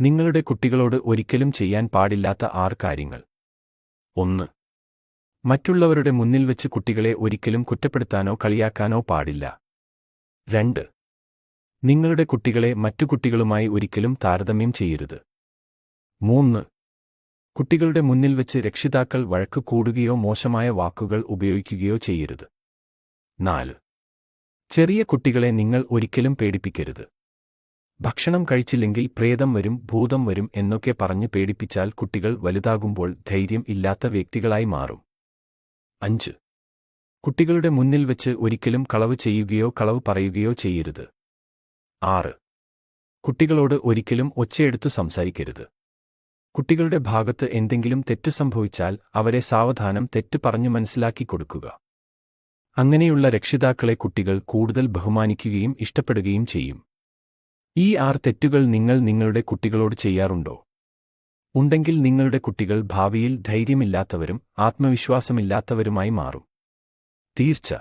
നിങ്ങളുടെ കുട്ടികളോട് ഒരിക്കലും ചെയ്യാൻ പാടില്ലാത്ത 6 കാര്യങ്ങൾ. 1. മറ്റുള്ളവരുടെ മുന്നിൽ വെച്ച് കുട്ടികളെ ഒരിക്കലും കുറ്റപ്പെടുത്താനോ കളിയാക്കാനോ പാടില്ല. 2. നിങ്ങളുടെ കുട്ടികളെ മറ്റു കുട്ടികളുമായി ഒരിക്കലും താരതമ്യം ചെയ്യരുത്. 3. കുട്ടികളുടെ മുന്നിൽ വെച്ച് രക്ഷിതാക്കൾ വഴക്ക് കൂടുകയോ മോശമായ വാക്കുകൾ ഉപയോഗിക്കുകയോ ചെയ്യരുത്. 4. ചെറിയ കുട്ടികളെ നിങ്ങൾ ഒരിക്കലും പേടിപ്പിക്കരുത്. ഭക്ഷണം കഴിച്ചില്ലെങ്കിൽ പ്രേതം വരും, ഭൂതം വരും എന്നൊക്കെ പറഞ്ഞ് പേടിപ്പിച്ചാൽ കുട്ടികൾ വലുതാകുമ്പോൾ ധൈര്യം ഇല്ലാത്ത വ്യക്തികളായി മാറും. 5. കുട്ടികളുടെ മുന്നിൽ വെച്ച് ഒരിക്കലും കളവ് ചെയ്യുകയോ കളവ് പറയുകയോ ചെയ്യരുത്. 6. കുട്ടികളോട് ഒരിക്കലും ഒച്ചയെടുത്തു സംസാരിക്കരുത്. കുട്ടികളുടെ ഭാഗത്ത് എന്തെങ്കിലും തെറ്റ് സംഭവിച്ചാൽ അവരെ സാവധാനം തെറ്റ് പറഞ്ഞു മനസ്സിലാക്കി കൊടുക്കുക. അങ്ങനെയുള്ള രക്ഷിതാക്കളെ കുട്ടികൾ കൂടുതൽ ബഹുമാനിക്കുകയും ഇഷ്ടപ്പെടുകയും ചെയ്യും. ഈ 6 തെറ്റുകൾ നിങ്ങൾ നിങ്ങളുടെ കുട്ടികളോട് ചെയ്യാറുണ്ടോ? ഉണ്ടെങ്കിൽ നിങ്ങളുടെ കുട്ടികൾ ഭാവിയിൽ ധൈര്യമില്ലാത്തവരും ആത്മവിശ്വാസമില്ലാത്തവരുമായി മാറും. തീർച്ച.